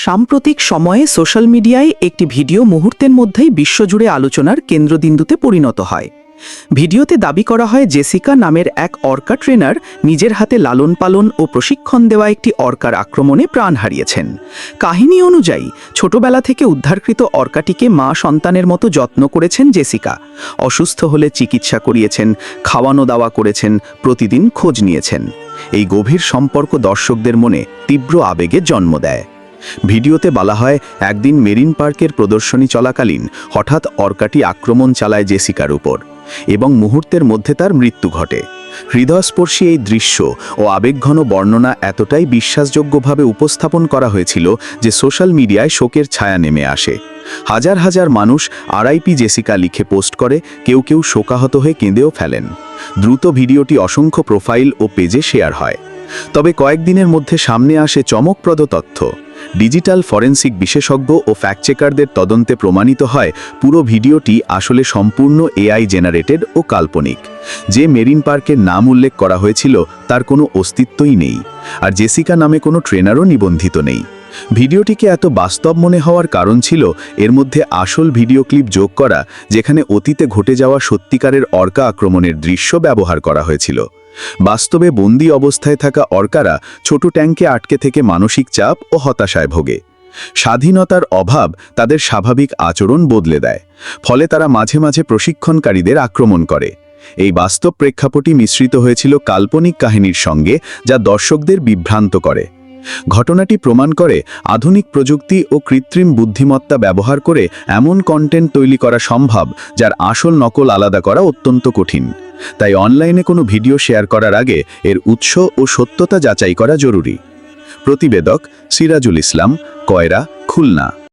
সাম্প্রতিক সময়ে সোশ্যাল মিডিয়ায় একটি ভিডিও মুহূর্তের মধ্যেই বিশ্বজুড়ে আলোচনার কেন্দ্রবিন্দুতে পরিণত হয়। ভিডিওতে দাবি করা হয় জেসিকা নামের এক অর্কা ট্রেনার নিজের হাতে লালন পালন ও প্রশিক্ষণ দেওয়া একটি অর্কার আক্রমণে প্রাণ হারিয়েছেন। কাহিনী অনুযায়ী ছোটবেলা থেকে উদ্ধারকৃত অর্কাটিকে মা সন্তানের মতো যত্ন করেছেন জেসিকা। অসুস্থ হলে চিকিৎসা করিয়েছেন, খাওয়ানো দাওয়া করেছেন, প্রতিদিন খোঁজ নিয়েছেন। এই গভীর সম্পর্ক দর্শকদের মনে তীব্র আবেগের জন্ম দেয়। ভিডিওতে বলা হয়, একদিন মেরিন পার্কের প্রদর্শনী চলাকালীন হঠাৎ অর্কাটি আক্রমণ চালায় জেসিকার উপর এবং মুহূর্তের মধ্যে তার মৃত্যু ঘটে। হৃদয়স্পর্শী এই দৃশ্য ও আবেগঘন বর্ণনা এতটাই বিশ্বাসযোগ্যভাবে উপস্থাপন করা হয়েছিল যে সোশ্যাল মিডিয়ায় শোকের ছায়া নেমে আসে। হাজার হাজার মানুষ আরআইপি জেসিকা লিখে পোস্ট করে, কেউ কেউ শোকাহত হয়ে কেঁদেও ফেলেন। দ্রুত ভিডিওটি অসংখ্য প্রোফাইল ও পেজে শেয়ার হয়। তবে কয়েকদিনের মধ্যে সামনে আসে চমকপ্রদ তথ্য। ডিজিটাল ফরেনসিক বিশেষজ্ঞ ও ফ্যাক্ট চেকারদের তদন্তে প্রমাণিত হয় পুরো ভিডিওটি আসলে সম্পূর্ণ এআই জেনারেটেড ও কাল্পনিক। যে মেরিন পার্কের নাম উল্লেখ করা হয়েছিল তার কোনো অস্তিত্বই নেই, আর জেসিকা নামে কোনো ট্রেনারও নিবন্ধিত নেই। ভিডিওটিকে এত বাস্তব মনে হওয়ার কারণ ছিল এর মধ্যে আসল ভিডিও ক্লিপ যোগ করা, যেখানে অতীতে ঘটে যাওয়া সত্যিকারের অর্কা আক্রমণের দৃশ্য ব্যবহার করা হয়েছিল। বাস্তবে বন্দি অবস্থায় থাকা অর্কারা ছোট ট্যাঙ্কে আটকে থেকে মানসিক চাপ ও হতাশায় ভোগে। স্বাধীনতার অভাব তাদের স্বাভাবিক আচরণ বদলে দেয়, ফলে তারা মাঝে মাঝে প্রশিক্ষণকারীদের আক্রমণ করে। এই বাস্তব প্রেক্ষাপটই মিশ্রিত হয়েছিল কাল্পনিক কাহিনীর সঙ্গে, যা দর্শকদের বিভ্রান্ত করে। ঘটনাটি প্রমাণ করে আধুনিক প্রযুক্তি ও কৃত্রিম বুদ্ধিমত্তা ব্যবহার করে এমন কন্টেন্ট তৈরি করা সম্ভব যার আসল নকল আলাদা করা অত্যন্ত কঠিন। তাই অনলাইনে কোনো ভিডিও শেয়ার করার আগে এর উৎস ও সত্যতা যাচাই করা জরুরি। প্রতিবেদক সিরাজুল ইসলাম, কয়রা, খুলনা।